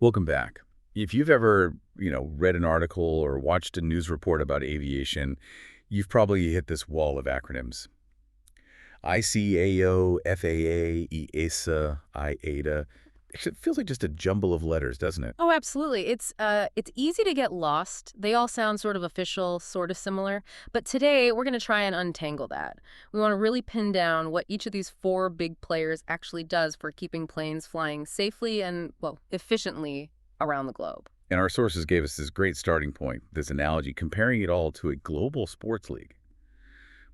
Welcome back. If you've ever, read an article or watched a news report about aviation, you've probably hit this wall of acronyms. ICAO, FAA, EASA, IATA. It feels like just a jumble of letters, doesn't it? Oh, absolutely. It's easy to get lost. They all sound sort of official, sort of similar. But today we're going to try and untangle that. We want to really pin down what each of these four big players actually does for keeping planes flying safely and, well, efficiently around the globe. And our sources gave us this great starting point, this analogy, comparing it all to a global sports league,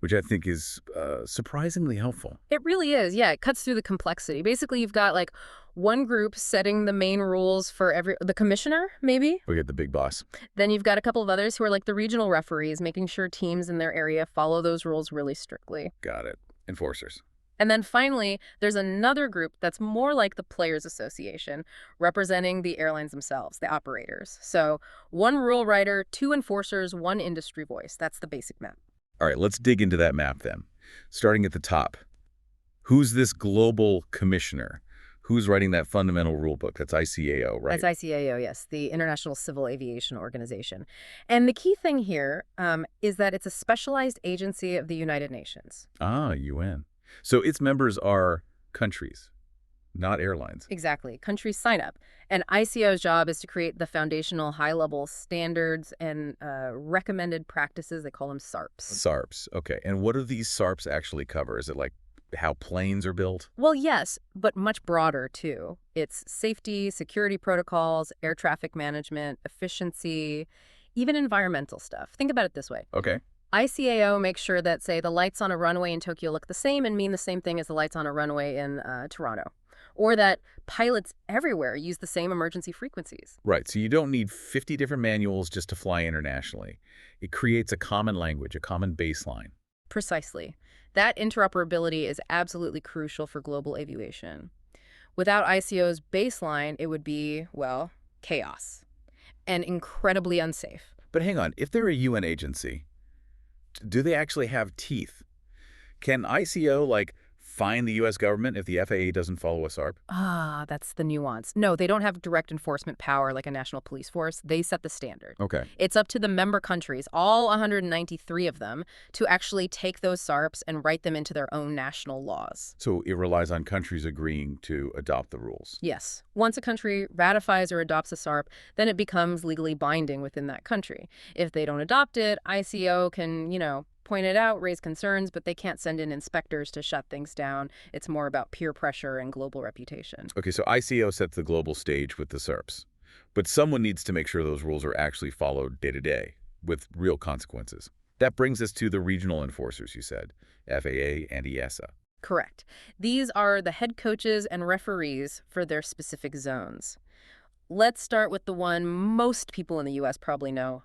which I think is surprisingly helpful. It really is. Yeah, it cuts through the complexity. Basically, you've got like one group setting the main rules for the commissioner, maybe. We get the big boss. Then you've got a couple of others who are like the regional referees, making sure teams in their area follow those rules really strictly. Got it. Enforcers. And then finally, there's another group that's more like the Players Association, representing the airlines themselves, the operators. So one rule writer, two enforcers, one industry voice. That's the basic map. All right, let's dig into that map then. Starting at the top. Who's this global commissioner? Who's writing that fundamental rule book? That's ICAO, right? That's ICAO, yes, the International Civil Aviation Organization. And the key thing here is that it's a specialized agency of the United Nations. Ah, UN. So its members are countries, not airlines. Exactly. Countries sign up. And ICAO's job is to create the foundational high-level standards and recommended practices. They call them SARPs. SARPs, okay. And what do these SARPs actually cover? Is it like how planes are built? Well, yes, but much broader, too. It's safety, security protocols, air traffic management, efficiency, even environmental stuff. Think about it this way. Okay. ICAO makes sure that, say, the lights on a runway in Tokyo look the same and mean the same thing as the lights on a runway in Toronto. Or that pilots everywhere use the same emergency frequencies. Right, so you don't need 50 different manuals just to fly internationally. It creates a common language, a common baseline. Precisely. That interoperability is absolutely crucial for global aviation. Without ICAO's baseline, it would be, well, chaos and incredibly unsafe. But hang on, if they're a UN agency, do they actually have teeth? Can ICAO, fine the U.S. government if the FAA doesn't follow a SARP? Ah, that's the nuance. No, they don't have direct enforcement power like a national police force. They set the standard. Okay. It's up to the member countries, all 193 of them, to actually take those SARPs and write them into their own national laws. So it relies on countries agreeing to adopt the rules. Yes. Once a country ratifies or adopts a SARP, then it becomes legally binding within that country. If they don't adopt it, ICAO can, point it out, raise concerns, but they can't send in inspectors to shut things down. It's more about peer pressure and global reputation. Okay, so ICAO sets the global stage with the SARPs. But someone needs to make sure those rules are actually followed day to day, with real consequences. That brings us to the regional enforcers, you said, FAA and EASA. Correct. These are the head coaches and referees for their specific zones. Let's start with the one most people in the U.S. probably know,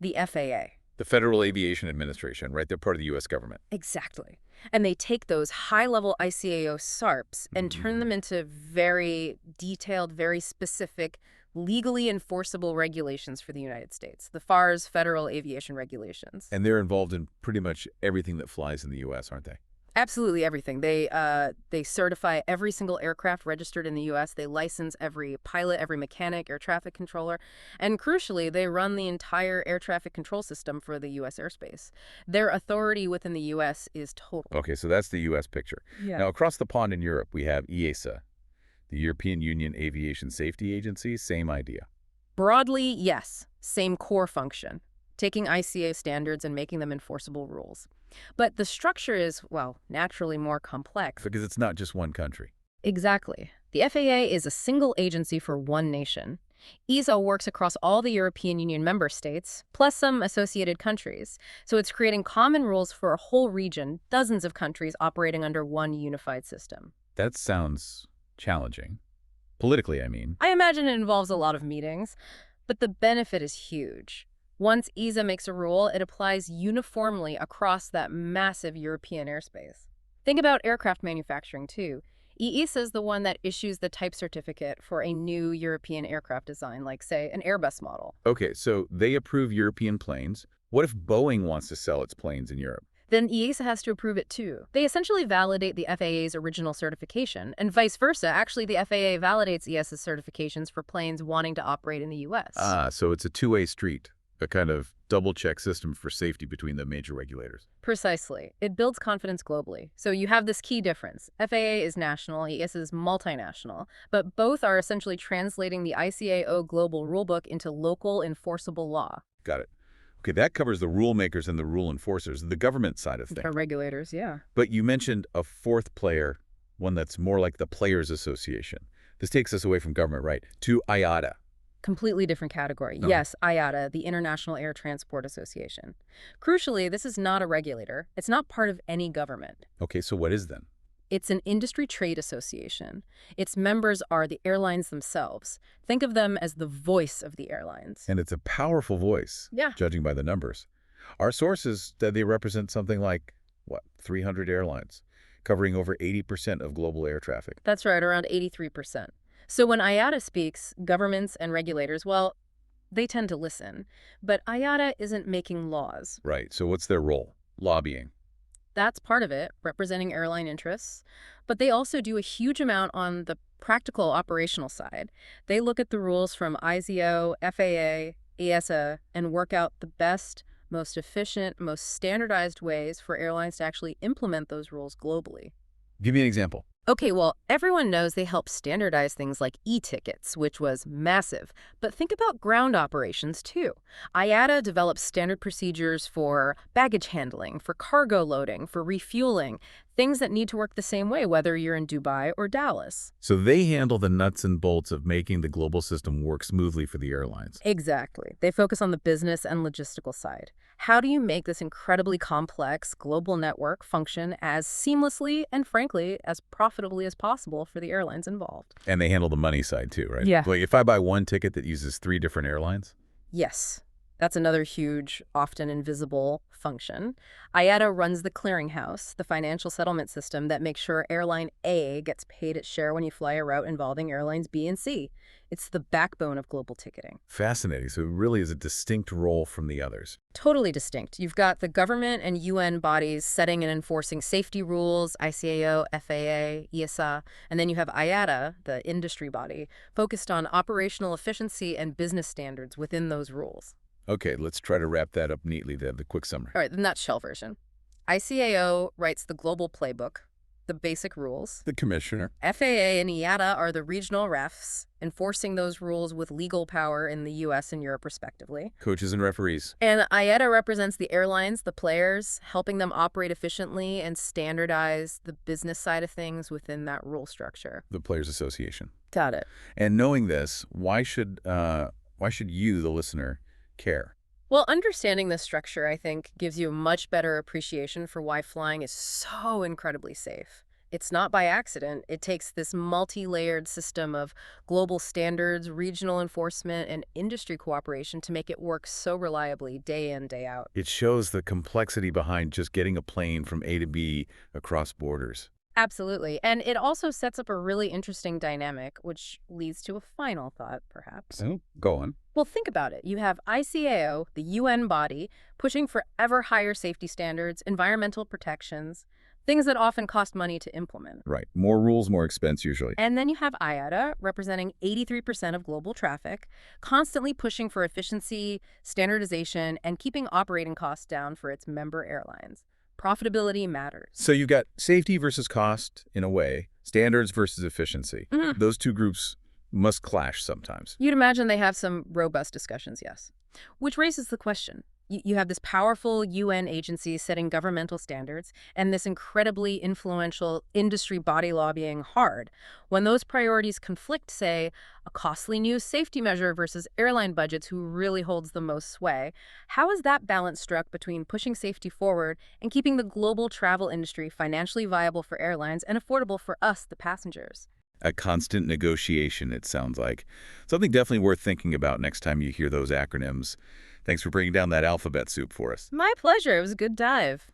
the FAA. The Federal Aviation Administration, right? They're part of the U.S. government. Exactly. And they take those high-level ICAO SARPs and turn them into very detailed, very specific, legally enforceable regulations for the United States, the FAR's Federal Aviation Regulations. And they're involved in pretty much everything that flies in the U.S., aren't they? Absolutely everything. They certify every single aircraft registered in the U.S. They license every pilot, every mechanic, air traffic controller. And crucially, they run the entire air traffic control system for the U.S. airspace. Their authority within the U.S. is total. Okay, so that's the U.S. picture. Yeah. Now, across the pond in Europe, we have EASA, the European Union Aviation Safety Agency. Same idea. Broadly, yes, same core function, taking ICAO standards and making them enforceable rules. But the structure is, well, naturally more complex. Because it's not just one country. Exactly. The FAA is a single agency for one nation. EASA works across all the European Union member states, plus some associated countries. So it's creating common rules for a whole region, dozens of countries operating under one unified system. That sounds challenging. Politically, I mean. I imagine it involves a lot of meetings, but the benefit is huge. Once EASA makes a rule, it applies uniformly across that massive European airspace. Think about aircraft manufacturing, too. EASA is the one that issues the type certificate for a new European aircraft design, like, say, an Airbus model. Okay, so they approve European planes. What if Boeing wants to sell its planes in Europe? then EASA has to approve it too. They essentially validate the FAA's original certification, and vice versa. Actually, the FAA validates EASA's certifications for planes wanting to operate in the U.S. Ah, so it's a two-way street, a kind of double-check system for safety between the major regulators. Precisely. It builds confidence globally. So you have this key difference. FAA is national, EASA is multinational, but both are essentially translating the ICAO global rulebook into local enforceable law. Got it. Okay, that covers the rule makers and the rule enforcers, the government side of things. For regulators, yeah. But you mentioned a fourth player, one that's more like the Players Association. This takes us away from government, right, to IATA. Completely different category. Oh. Yes, IATA, the International Air Transport Association. Crucially, this is not a regulator. It's not part of any government. Okay, so what is then? It's an industry trade association. Its members are the airlines themselves. Think of them as the voice of the airlines. And it's a powerful voice, Yeah. judging by the numbers. Our sources that they represent something like, 300 airlines, covering over 80% of global air traffic. That's right, around 83%. So when IATA speaks, governments and regulators, well, they tend to listen. But IATA isn't making laws. Right, so what's their role? Lobbying. That's part of it, representing airline interests. But they also do a huge amount on the practical operational side. They look at the rules from ICAO, FAA, EASA, and work out the best, most efficient, most standardized ways for airlines to actually implement those rules globally. Give me an example. Okay, well, everyone knows they help standardize things like e-tickets, which was massive. But think about ground operations, too. IATA develops standard procedures for baggage handling, for cargo loading, for refueling, things that need to work the same way, whether you're in Dubai or Dallas. So they handle the nuts and bolts of making the global system work smoothly for the airlines. Exactly. They focus on the business and logistical side. How do you make this incredibly complex global network function as seamlessly and, frankly, as profitably as possible for the airlines involved? And they handle the money side too, right? Yeah. Like if I buy one ticket that uses 3 different airlines? Yes. That's another huge, often invisible function. IATA runs the clearinghouse, the financial settlement system that makes sure airline A gets paid its share when you fly a route involving airlines B and C. It's the backbone of global ticketing. Fascinating. So it really is a distinct role from the others. Totally distinct. You've got the government and UN bodies setting and enforcing safety rules, ICAO, FAA, EASA, and then you have IATA, the industry body, focused on operational efficiency and business standards within those rules. Okay, let's try to wrap that up neatly, the quick summary. All right, the nutshell version. ICAO writes the global playbook, the basic rules. The commissioner. FAA and IATA are the regional refs, enforcing those rules with legal power in the U.S. and Europe, respectively. Coaches and referees. And IATA represents the airlines, the players, helping them operate efficiently and standardize the business side of things within that rule structure. The Players Association. Got it. And knowing this, why should you, the listener, care? Well, understanding this structure, I think, gives you a much better appreciation for why flying is so incredibly safe. It's not by accident. It takes this multi-layered system of global standards, regional enforcement, and industry cooperation to make it work so reliably day in, day out. It shows the complexity behind just getting a plane from A to B across borders. Absolutely. And it also sets up a really interesting dynamic, which leads to a final thought, perhaps. Oh, go on. Well, think about it. You have ICAO, the UN body, pushing for ever higher safety standards, environmental protections, things that often cost money to implement. Right. More rules, more expense usually. And then you have IATA, representing 83% of global traffic, constantly pushing for efficiency, standardization, and keeping operating costs down for its member airlines. Profitability matters. So you've got safety versus cost, in a way, standards versus efficiency. Mhm. Those two groups must clash sometimes. You'd imagine they have some robust discussions, yes. Which raises the question. You have this powerful UN agency setting governmental standards and this incredibly influential industry body lobbying hard. When those priorities conflict, say, a costly new safety measure versus airline budgets, who really holds the most sway, how is that balance struck between pushing safety forward and keeping the global travel industry financially viable for airlines and affordable for us, the passengers? A constant negotiation, it sounds like. Something definitely worth thinking about next time you hear those acronyms. Thanks for breaking down that alphabet soup for us. My pleasure. It was a good dive.